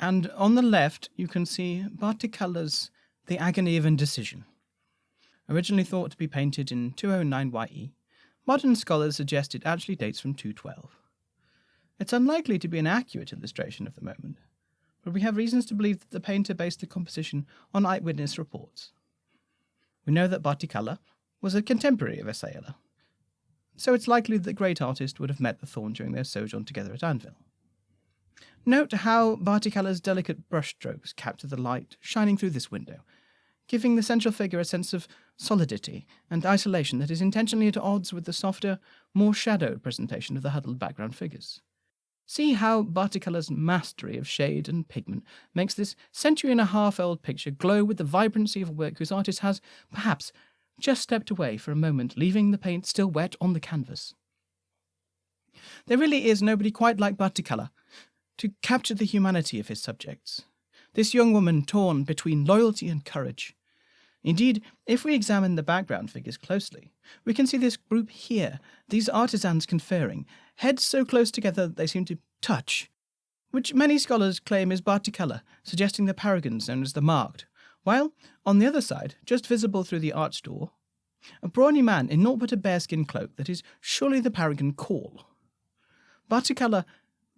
And on the left, you can see Barticala's The Agony of Indecision. Originally thought to be painted in 209 YE, modern scholars suggest it actually dates from 212. It's unlikely to be an accurate illustration of the moment, but we have reasons to believe that the painter based the composition on eyewitness reports. We know that Barticala was a contemporary of Isaella, so it's likely that the great artist would have met the Thorn during their sojourn together at Anvil. Note how Barticala's delicate brushstrokes capture the light shining through this window, giving the central figure a sense of solidity and isolation that is intentionally at odds with the softer, more shadowed presentation of the huddled background figures. See how Barticala's mastery of shade and pigment makes this century-and-a-half-old picture glow with the vibrancy of a work whose artist has, perhaps, just stepped away for a moment, leaving the paint still wet on the canvas. There really is nobody quite like Barticala to capture the humanity of his subjects. This young woman torn between loyalty and courage. Indeed, if we examine the background figures closely, we can see this group here, these artisans conferring, heads so close together that they seem to touch, which many scholars claim is Barticala, suggesting the paragons known as the Marked, while, on the other side, just visible through the arched door, a brawny man in naught but a bearskin cloak that is surely the paragon Call. Barticala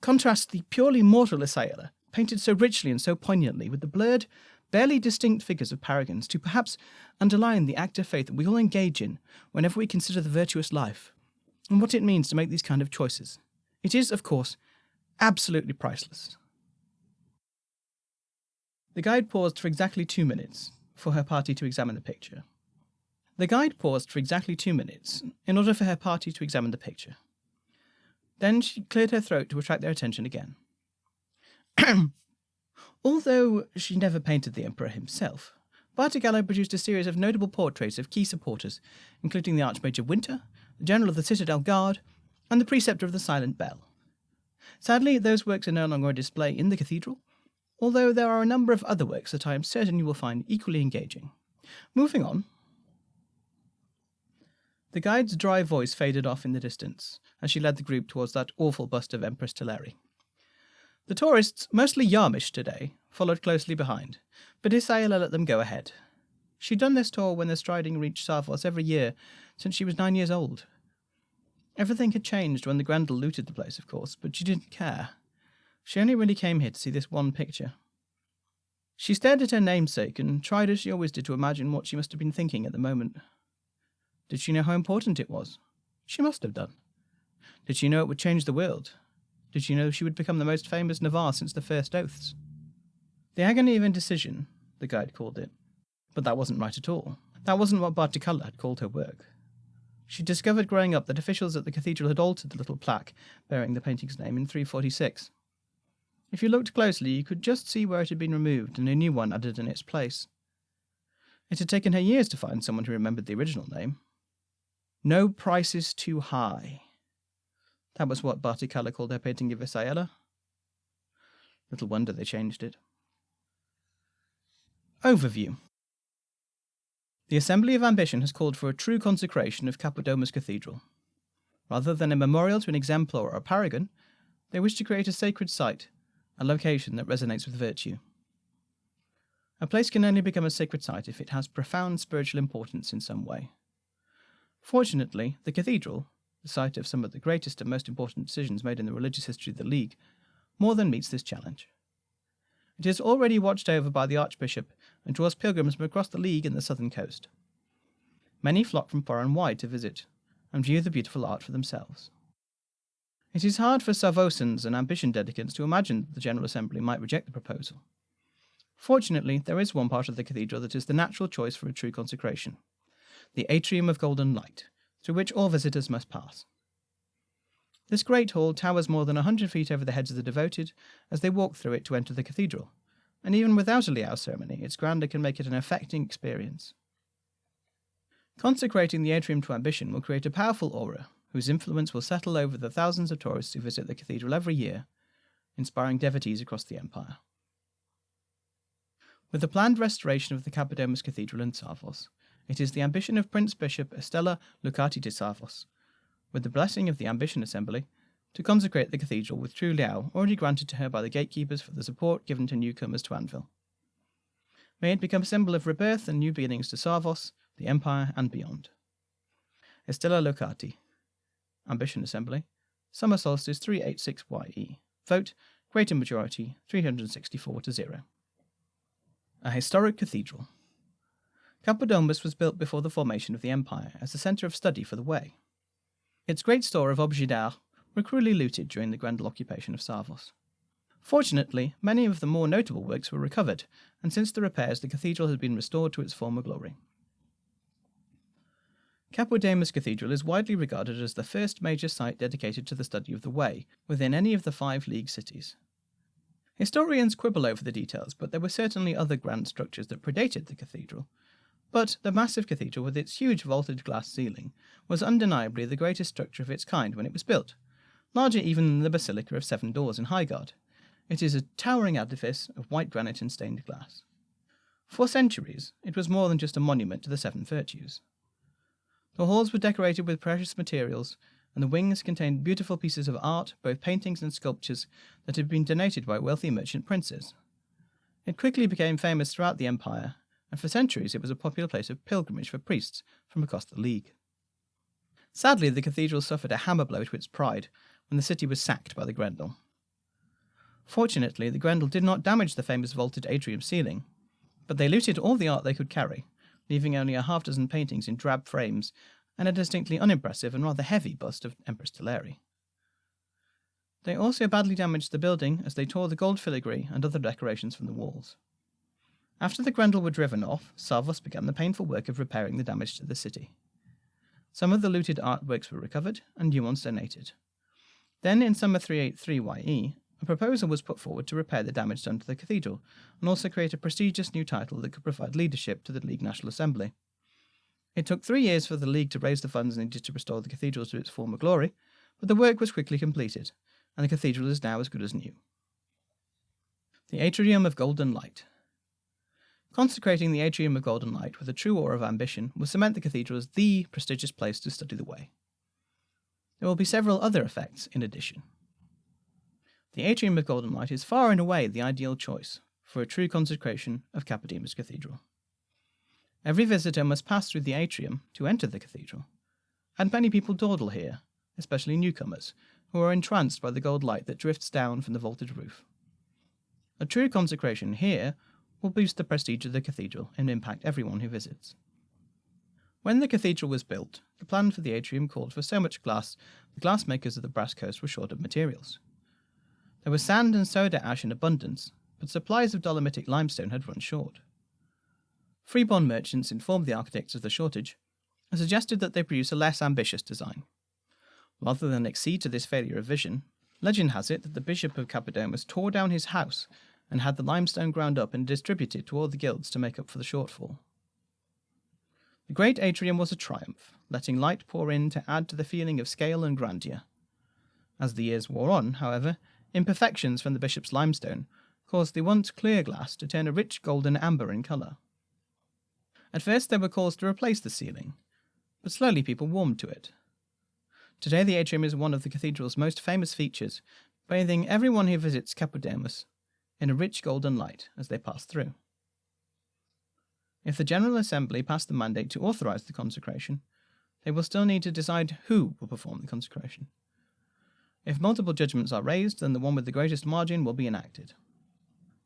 contrasts the purely mortal Isaella, painted so richly and so poignantly, with the blurred, barely distinct figures of paragons to perhaps underline the act of faith that we all engage in whenever we consider the virtuous life, and what it means to make these kind of choices. It is, of course, absolutely priceless. The guide paused for exactly 2 minutes for her party to examine the picture. Then she cleared her throat to attract their attention again. Although she never painted the Emperor himself, Barticala produced a series of notable portraits of key supporters, including the Archmage of Winter, the General of the Citadel Guard, and the Preceptor of the Silent Bell. Sadly, those works are no longer on display in the cathedral, although there are a number of other works that I am certain you will find equally engaging. Moving on. The guide's dry voice faded off in the distance as she led the group towards that awful bust of Empress Teleri. The tourists, mostly Yarmish today, followed closely behind, but Isaella let them go ahead. She'd done this tour when the Striding reached Sarvos every year since she was 9 years old. Everything had changed when the Grendel looted the place, of course, but she didn't care. She only really came here to see this one picture. She stared at her namesake and tried as she always did to imagine what she must have been thinking at the moment. Did she know how important it was? She must have done. Did she know it would change the world? Did she know she would become the most famous Navarre since the First Oaths? The agony of indecision, the guide called it. But that wasn't right at all. That wasn't what Barticala had called her work. She discovered growing up that officials at the cathedral had altered the little plaque bearing the painting's name in 346. If you looked closely, you could just see where it had been removed and a new one added in its place. It had taken her years to find someone who remembered the original name. No price is too high. That was what Barticala called her painting of Isaella. Little wonder they changed it. Overview. The Assembly of Ambition has called for a true consecration of Cappadomus Cathedral. Rather than a memorial to an exemplar or a paragon, they wish to create a sacred site, a location that resonates with virtue. A place can only become a sacred site if it has profound spiritual importance in some way. Fortunately, the cathedral, the site of some of the greatest and most important decisions made in the religious history of the League, more than meets this challenge. It is already watched over by the Archbishop and draws pilgrims from across the League and the southern coast. Many flock from far and wide to visit and view the beautiful art for themselves. It is hard for Sarvosans and ambition dedicants to imagine that the General Assembly might reject the proposal. Fortunately, there is one part of the cathedral that is the natural choice for a true consecration, the Atrium of Golden Light, through which all visitors must pass. This great hall towers more than 100 feet over the heads of the devoted as they walk through it to enter the cathedral, and even without a Liao ceremony, its grandeur can make it an affecting experience. Consecrating the atrium to ambition will create a powerful aura, whose influence will settle over the thousands of tourists who visit the cathedral every year, inspiring devotees across the empire. With the planned restoration of the Cappadomus Cathedral in Sarvos, it is the ambition of Prince Bishop Estella Lucati de Sarvos, with the blessing of the Ambition Assembly, to consecrate the cathedral with true liao already granted to her by the gatekeepers for the support given to newcomers to Anvil. May it become a symbol of rebirth and new beginnings to Sarvos, the Empire, and beyond. Estella Locati. Ambition Assembly. Summer Solstice 386YE. Vote, greater majority, 364 to 0. A historic cathedral. Cappadomus was built before the formation of the Empire as a centre of study for the Way. Its great store of objets d'art were cruelly looted during the Grendel occupation of Sarvos. Fortunately, many of the more notable works were recovered, and since the repairs the cathedral has been restored to its former glory. Cappadomus Cathedral is widely regarded as the first major site dedicated to the study of the Way within any of the 5 League cities. Historians quibble over the details, but there were certainly other grand structures that predated the cathedral. But the massive cathedral with its huge vaulted glass ceiling was undeniably the greatest structure of its kind when it was built, larger even than the Basilica of 7 Doors in Highgard. It is a towering edifice of white granite and stained glass. For centuries, it was more than just a monument to the 7 virtues. The halls were decorated with precious materials, and the wings contained beautiful pieces of art, both paintings and sculptures, that had been donated by wealthy merchant princes. It quickly became famous throughout the Empire, and for centuries it was a popular place of pilgrimage for priests from across the League. Sadly, the cathedral suffered a hammer blow to its pride when the city was sacked by the Grendel. Fortunately, the Grendel did not damage the famous vaulted atrium ceiling, but they looted all the art they could carry, leaving only a half-dozen paintings in drab frames and a distinctly unimpressive and rather heavy bust of Empress Teleri. They also badly damaged the building as they tore the gold filigree and other decorations from the walls. After the Grendel were driven off, Sarvos began the painful work of repairing the damage to the city. Some of the looted artworks were recovered and new ones donated. Then, in summer 383YE, a proposal was put forward to repair the damage done to the cathedral, and also create a prestigious new title that could provide leadership to the League National Assembly. It took 3 years for the League to raise the funds needed to restore the cathedral to its former glory, but the work was quickly completed, and the cathedral is now as good as new. The Atrium of Golden Light. Consecrating the Atrium of Golden Light with a true aura of ambition will cement the cathedral as the prestigious place to study the Way. There will be several other effects in addition. The Atrium of Golden Light is far and away the ideal choice for a true consecration of Cappadomus Cathedral. Every visitor must pass through the atrium to enter the cathedral, and many people dawdle here, especially newcomers, who are entranced by the gold light that drifts down from the vaulted roof. A true consecration here will boost the prestige of the cathedral and impact everyone who visits. When the cathedral was built, the plan for the atrium called for so much glass, the glassmakers of the Brass Coast were short of materials. There was sand and soda ash in abundance, but supplies of dolomitic limestone had run short. Freeborn merchants informed the architects of the shortage and suggested that they produce a less ambitious design. Rather than accede to this failure of vision, legend has it that the Bishop of Cappadomus tore down his house and had the limestone ground up and distributed to all the guilds to make up for the shortfall. The great atrium was a triumph, letting light pour in to add to the feeling of scale and grandeur. As the years wore on, however, imperfections from the bishop's limestone caused the once clear glass to turn a rich golden amber in colour. At first there were calls to replace the ceiling, but slowly people warmed to it. Today the atrium is one of the cathedral's most famous features, bathing everyone who visits Cappadomus in a rich golden light as they pass through. If the General Assembly pass the mandate to authorise the consecration, they will still need to decide who will perform the consecration. If multiple judgments are raised, then the one with the greatest margin will be enacted.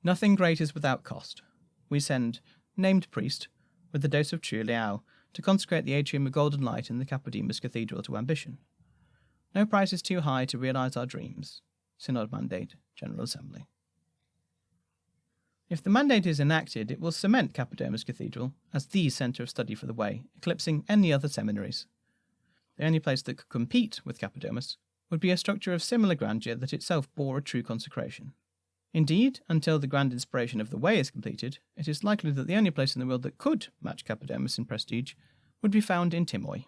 Nothing great is without cost. We send named priest with the dose of true liao to consecrate the atrium of golden light in the Cappadomus Cathedral to ambition. No price is too high to realise our dreams. Synod Mandate, General Assembly. If the mandate is enacted, it will cement Cappadomus Cathedral as the centre of study for the Way, eclipsing any other seminaries. The only place that could compete with Cappadomus would be a structure of similar grandeur that itself bore a true consecration. Indeed, until the grand inspiration of the Way is completed, it is likely that the only place in the world that could match Cappadomus in prestige would be found in Timoi.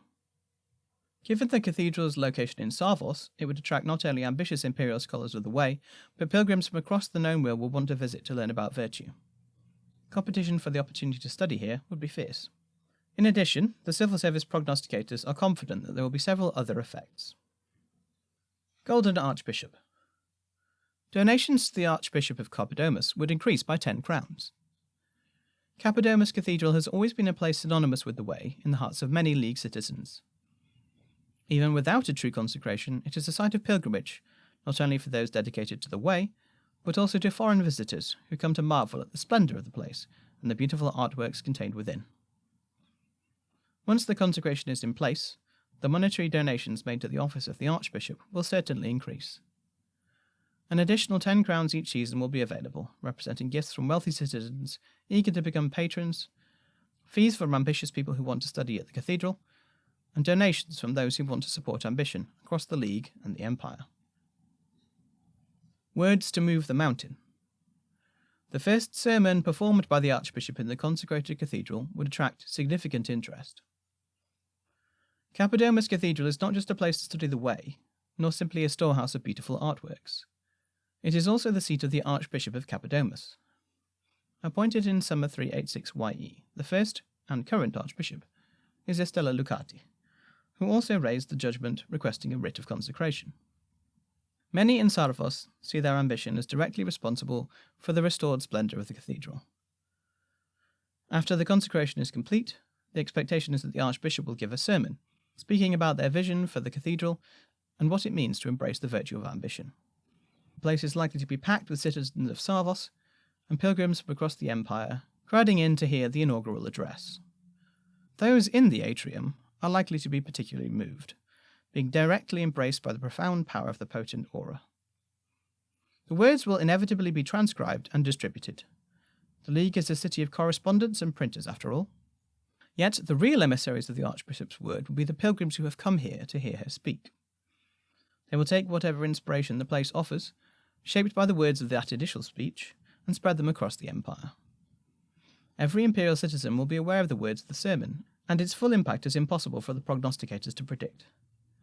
Given the cathedral's location in Sarvos, it would attract not only ambitious imperial scholars of the Way, but pilgrims from across the known world will want to visit to learn about virtue. Competition for the opportunity to study here would be fierce. In addition, the civil service prognosticators are confident that there will be several other effects. Golden Archbishop. Donations to the Archbishop of Cappadomus would increase by 10 crowns. Cappadomus Cathedral has always been a place synonymous with the Way in the hearts of many League citizens. Even without a true consecration, it is a site of pilgrimage, not only for those dedicated to the Way, but also to foreign visitors who come to marvel at the splendour of the place and the beautiful artworks contained within. Once the consecration is in place, the monetary donations made to the office of the Archbishop will certainly increase. An additional 10 crowns each season will be available, representing gifts from wealthy citizens eager to become patrons, fees from ambitious people who want to study at the cathedral, and donations from those who want to support ambition across the League and the Empire. Words to move the mountain. The first sermon performed by the Archbishop in the consecrated cathedral would attract significant interest. Cappadomus Cathedral is not just a place to study the Way, nor simply a storehouse of beautiful artworks. It is also the seat of the Archbishop of Cappadomus. Appointed in summer 386 YE, the first and current Archbishop is Estella Lucati, who also raised the judgment requesting a writ of consecration. Many in Sarvos see their ambition as directly responsible for the restored splendour of the cathedral. After the consecration is complete, the expectation is that the Archbishop will give a sermon, speaking about their vision for the cathedral and what it means to embrace the virtue of ambition. The place is likely to be packed with citizens of Sarvos and pilgrims from across the Empire, crowding in to hear the inaugural address. Those in the atrium are likely to be particularly moved, being directly embraced by the profound power of the potent aura. The words will inevitably be transcribed and distributed. The League is a city of correspondents and printers, after all. Yet the real emissaries of the Archbishop's word will be the pilgrims who have come here to hear her speak. They will take whatever inspiration the place offers, shaped by the words of that initial speech, and spread them across the Empire. Every imperial citizen will be aware of the words of the sermon, and its full impact is impossible for the prognosticators to predict.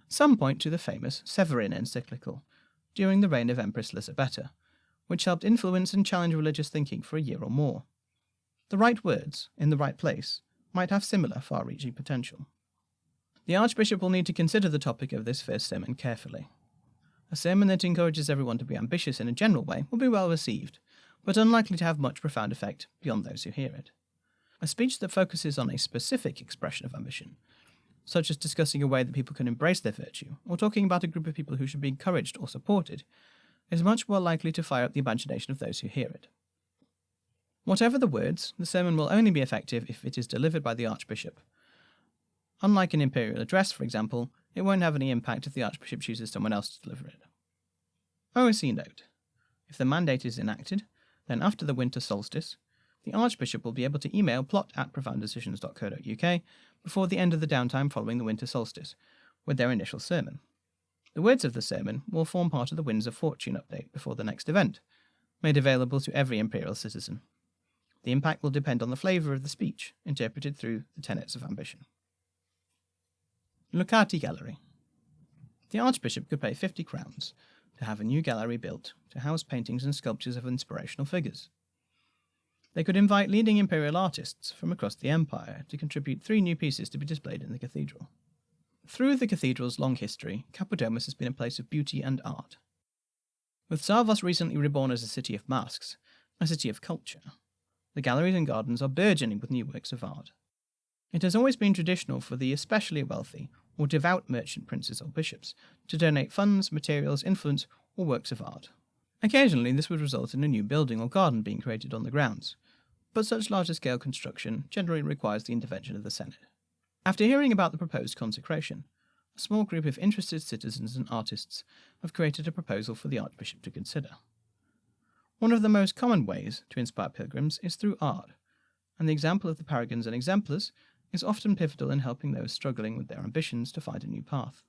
Some point to the famous Severin encyclical, during the reign of Empress Lisabetta, which helped influence and challenge religious thinking for a year or more. The right words, in the right place, might have similar far-reaching potential. The Archbishop will need to consider the topic of this first sermon carefully. A sermon that encourages everyone to be ambitious in a general way will be well received, but unlikely to have much profound effect beyond those who hear it. A speech that focuses on a specific expression of ambition, such as discussing a way that people can embrace their virtue, or talking about a group of people who should be encouraged or supported, is much more likely to fire up the imagination of those who hear it. Whatever the words, the sermon will only be effective if it is delivered by the Archbishop. Unlike an imperial address, for example, it won't have any impact if the Archbishop chooses someone else to deliver it. OSC note: if the mandate is enacted, then after the winter solstice, the Archbishop will be able to email plot@profounddecisions.co.uk before the end of the downtime following the winter solstice, with their initial sermon. The words of the sermon will form part of the Winds of Fortune update before the next event, made available to every imperial citizen. The impact will depend on the flavour of the speech, interpreted through the tenets of ambition. Lucati Gallery. The Archbishop could pay 50 crowns to have a new gallery built to house paintings and sculptures of inspirational figures. They could invite leading imperial artists from across the Empire to contribute 3 new pieces to be displayed in the cathedral. Through the cathedral's long history, Cappadomus has been a place of beauty and art. With Sarvos recently reborn as a city of masks, a city of culture, the galleries and gardens are burgeoning with new works of art. It has always been traditional for the especially wealthy or devout merchant princes or bishops to donate funds, materials, influence, or works of art. Occasionally this would result in a new building or garden being created on the grounds, but such larger-scale construction generally requires the intervention of the Senate. After hearing about the proposed consecration, a small group of interested citizens and artists have created a proposal for the Archbishop to consider. One of the most common ways to inspire pilgrims is through art, and the example of the paragons and exemplars is often pivotal in helping those struggling with their ambitions to find a new path.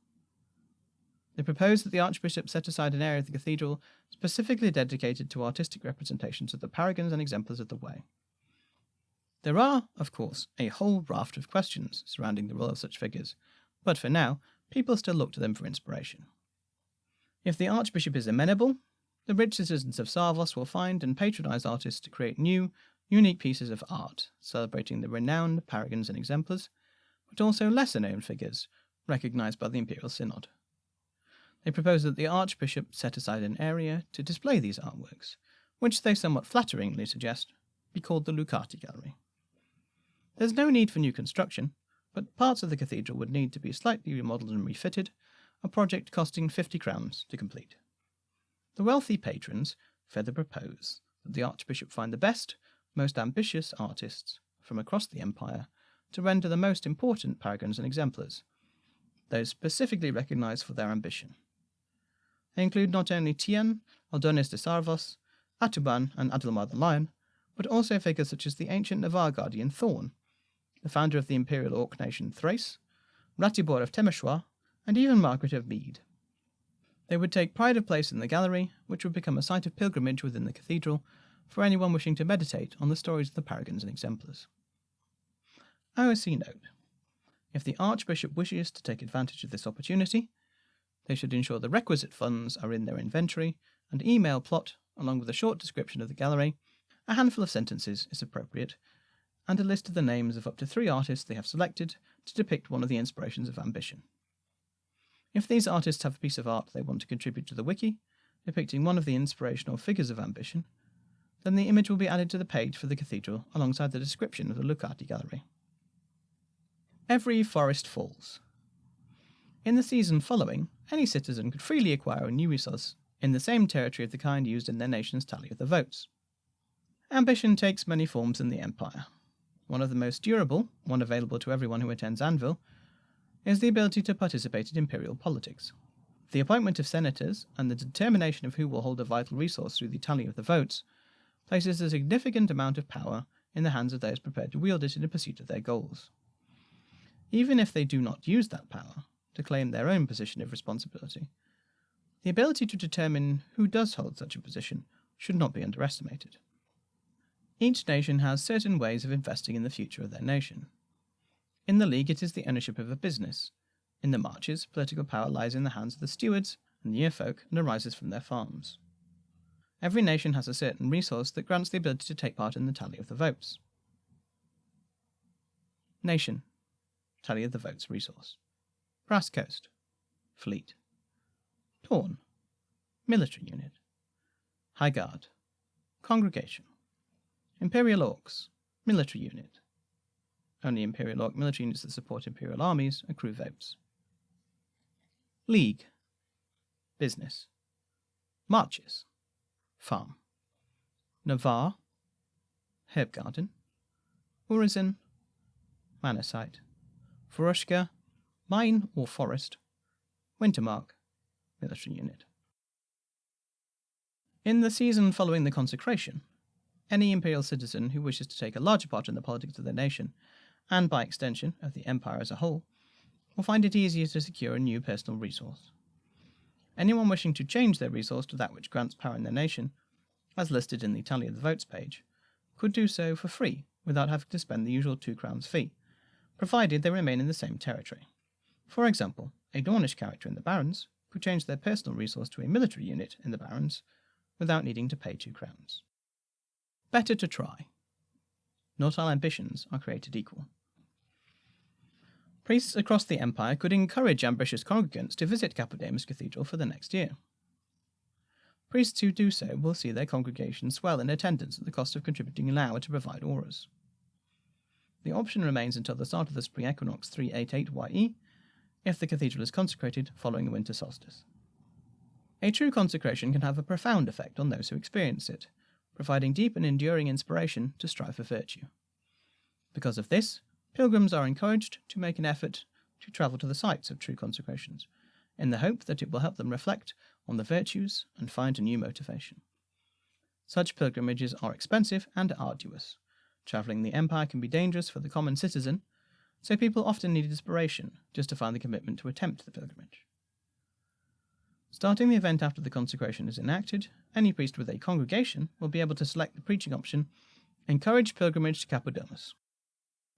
They propose that the Archbishop set aside an area of the cathedral specifically dedicated to artistic representations of the paragons and exemplars of the Way. There are, of course, a whole raft of questions surrounding the role of such figures, but for now, people still look to them for inspiration. If the Archbishop is amenable, the rich citizens of Sarvos will find and patronize artists to create new, unique pieces of art, celebrating the renowned paragons and exemplars, but also lesser-known figures recognized by the Imperial Synod. They proposed that the Archbishop set aside an area to display these artworks, which they somewhat flatteringly suggest be called the Lucati Gallery. There's no need for new construction, but parts of the cathedral would need to be slightly remodelled and refitted, a project costing 50 crowns to complete. The wealthy patrons further propose that the Archbishop find the best, most ambitious artists from across the empire to render the most important paragons and exemplars, those specifically recognised for their ambition. They include not only Tian, Aldonis de Sarvos, Atuban, and Adilmar the Lion, but also figures such as the ancient Navarre guardian Thorn, the founder of the imperial Orc nation Thrace, Ratibor of Temeshwar, and even Margaret of Mead. They would take pride of place in the gallery, which would become a site of pilgrimage within the cathedral for anyone wishing to meditate on the stories of the paragons and exemplars. OSC note: if the Archbishop wishes to take advantage of this opportunity, they should ensure the requisite funds are in their inventory and email Plot, along with a short description of the gallery. A handful of sentences is appropriate, and a list of the names of up to 3 artists they have selected to depict one of the inspirations of ambition. If these artists have a piece of art they want to contribute to the wiki, depicting one of the inspirational figures of ambition, then the image will be added to the page for the cathedral alongside the description of the Lucati Gallery. Every forest falls. In the season following, any citizen could freely acquire a new resource in the same territory of the kind used in their nation's tally of the votes. Ambition takes many forms in the Empire. One of the most durable, one available to everyone who attends Anvil, is the ability to participate in imperial politics. The appointment of senators and the determination of who will hold a vital resource through the tally of the votes places a significant amount of power in the hands of those prepared to wield it in the pursuit of their goals. Even if they do not use that power to claim their own position of responsibility, the ability to determine who does hold such a position should not be underestimated. Each nation has certain ways of investing in the future of their nation. In the League, it is the ownership of a business. In the Marches, political power lies in the hands of the stewards and the yearfolk and arises from their farms. Every nation has a certain resource that grants the ability to take part in the tally of the votes. Nation. Tally of the votes resource. Brass Coast. Fleet. Torn. Military unit. High Guard. Congregation. Imperial Orcs. Military unit. Only Imperial Orc military units that support Imperial armies accrue votes. League. Business. Marches. Farm. Navarre. Herb Garden. Urizen. Manor Site. Furushka. Mine or Forest. Wintermark. Military unit. In the season following the consecration, any Imperial citizen who wishes to take a larger part in the politics of their nation, and by extension of the Empire as a whole, will find it easier to secure a new personal resource. Anyone wishing to change their resource to that which grants power in their nation, as listed in the Tally of the Votes page, could do so for free without having to spend the usual 2 crowns fee, provided they remain in the same territory. For example, a Dornish character in the Barons could change their personal resource to a military unit in the Barons without needing to pay 2 crowns. Better to try. Not all ambitions are created equal. Priests across the Empire could encourage ambitious congregants to visit Capodimus Cathedral for the next year. Priests who do so will see their congregation swell in attendance at the cost of contributing an hour to provide auras. The option remains until the start of the spring equinox 388 YE, if the cathedral is consecrated following the winter solstice. A true consecration can have a profound effect on those who experience it, providing deep and enduring inspiration to strive for virtue. Because of this, pilgrims are encouraged to make an effort to travel to the sites of true consecrations, in the hope that it will help them reflect on the virtues and find a new motivation. Such pilgrimages are expensive and arduous. Travelling the Empire can be dangerous for the common citizen, so people often need inspiration to justify the commitment to attempt the pilgrimage. Starting the event after the consecration is enacted, any priest with a congregation will be able to select the preaching option, Encourage Pilgrimage to Capodimus.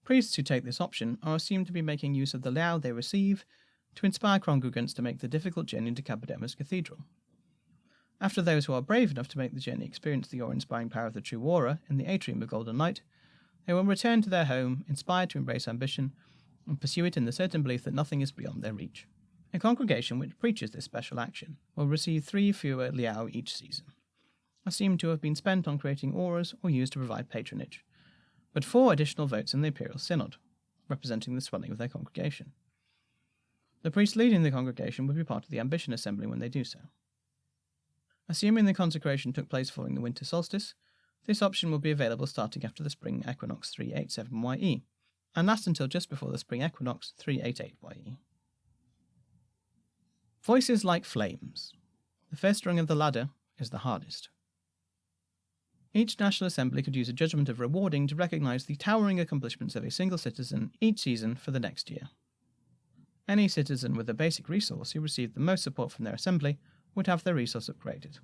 Priests who take this option are assumed to be making use of the Lao they receive to inspire congregants to make the difficult journey to Capodimus Cathedral. After those who are brave enough to make the journey experience the awe-inspiring power of the true aura in the atrium of Golden Light, they will return to their home inspired to embrace ambition and pursue it in the certain belief that nothing is beyond their reach. A congregation which preaches this special action will receive 3 fewer liao each season, assumed to have been spent on creating auras or used to provide patronage, but 4 additional votes in the Imperial Synod, representing the swelling of their congregation. The priest leading the congregation would be part of the Ambition Assembly when they do so. Assuming the consecration took place following the winter solstice, this option will be available starting after the spring equinox 387YE, and last until just before the spring equinox 388YE. Voices like flames. The first rung of the ladder is the hardest. Each National Assembly could use a judgment of rewarding to recognise the towering accomplishments of a single citizen each season for the next year. Any citizen with a basic resource who received the most support from their assembly would have their resource upgraded.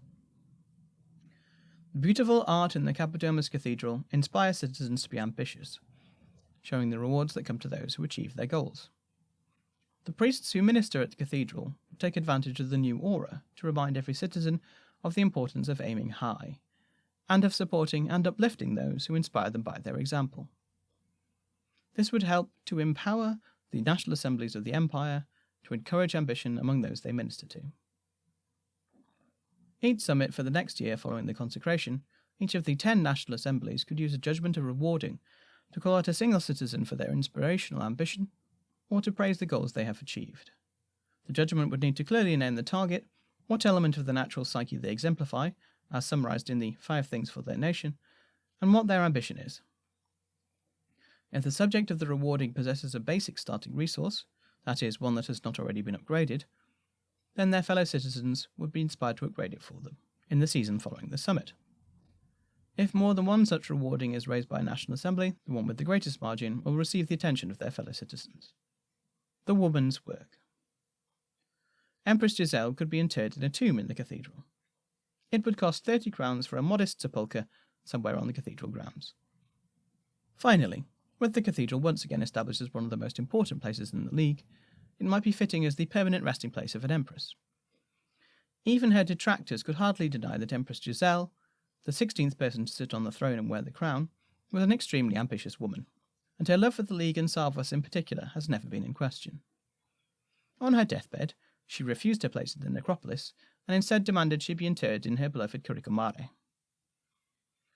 The beautiful art in the Cappadomus Cathedral inspires citizens to be ambitious, showing the rewards that come to those who achieve their goals. The priests who minister at the cathedral take advantage of the new aura to remind every citizen of the importance of aiming high, and of supporting and uplifting those who inspire them by their example. This would help to empower the National Assemblies of the Empire to encourage ambition among those they minister to. Each summit for the next year following the consecration, each of the 10 National Assemblies could use a judgment of rewarding to call out a single citizen for their inspirational ambition, or to praise the goals they have achieved. The judgment would need to clearly name the target, what element of the natural psyche they exemplify, as summarised in the 5 Things for Their Nation, and what their ambition is. If the subject of the rewarding possesses a basic starting resource, that is, one that has not already been upgraded, then their fellow citizens would be inspired to upgrade it for them in the season following the summit. If more than one such rewarding is raised by a National Assembly, the one with the greatest margin will receive the attention of their fellow citizens. The woman's work. Empress Giselle could be interred in a tomb in the cathedral. It would cost 30 crowns for a modest sepulchre somewhere on the cathedral grounds. Finally, with the cathedral once again established as one of the most important places in the League, it might be fitting as the permanent resting place of an empress. Even her detractors could hardly deny that Empress Giselle, the 16th person to sit on the throne and wear the crown, was an extremely ambitious woman, and her love for the League and Savos in particular has never been in question. On her deathbed, she refused her place in the necropolis, and instead demanded she be interred in her beloved Curicumare.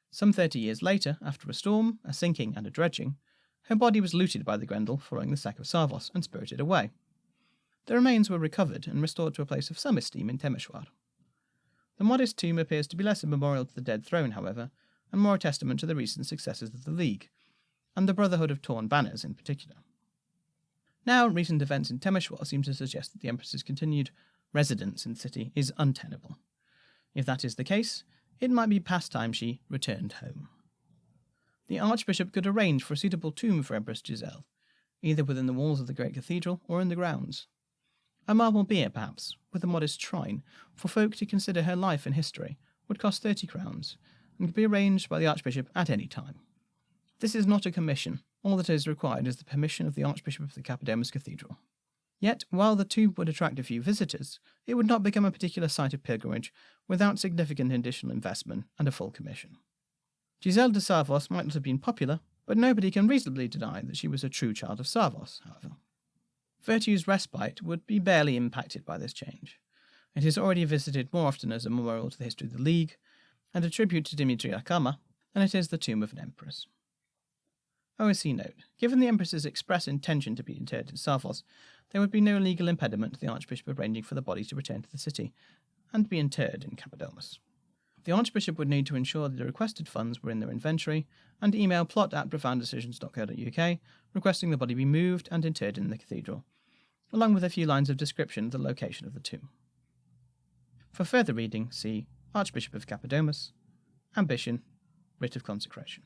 Some 30 years later, after a storm, a sinking, and a dredging, her body was looted by the Grendel following the sack of Savos and spirited away. The remains were recovered and restored to a place of some esteem in Temeshwar. The modest tomb appears to be less a memorial to the dead throne, however, and more a testament to the recent successes of the League, and the Brotherhood of Torn Banners in particular. Now, recent events in Temeshwar seem to suggest that the Empress's continued residence in the city is untenable. If that is the case, it might be past time she returned home. The Archbishop could arrange for a suitable tomb for Empress Giselle, either within the walls of the great cathedral or in the grounds. A marble bier, perhaps, with a modest shrine, for folk to consider her life and history, would cost 30 crowns, and could be arranged by the Archbishop at any time. This is not a commission. All that is required is the permission of the Archbishop of the Cappadomus Cathedral. Yet, while the tomb would attract a few visitors, it would not become a particular site of pilgrimage without significant additional investment and a full commission. Giselle de Savos might not have been popular, but nobody can reasonably deny that she was a true child of Savos, however. Virtue's respite would be barely impacted by this change. It is already visited more often as a memorial to the history of the League, and a tribute to Dimitri Akama, than it is the tomb of an empress. OSC note: given the Empress's express intention to be interred in Savos, there would be no legal impediment to the Archbishop arranging for the body to return to the city, and be interred in Cappadomus. The Archbishop would need to ensure that the requested funds were in their inventory, and email plot@profounddecisions.co.uk requesting the body be moved and interred in the cathedral, along with a few lines of description of the location of the tomb. For further reading, see Archbishop of Cappadomus, Ambition, Writ of Consecration.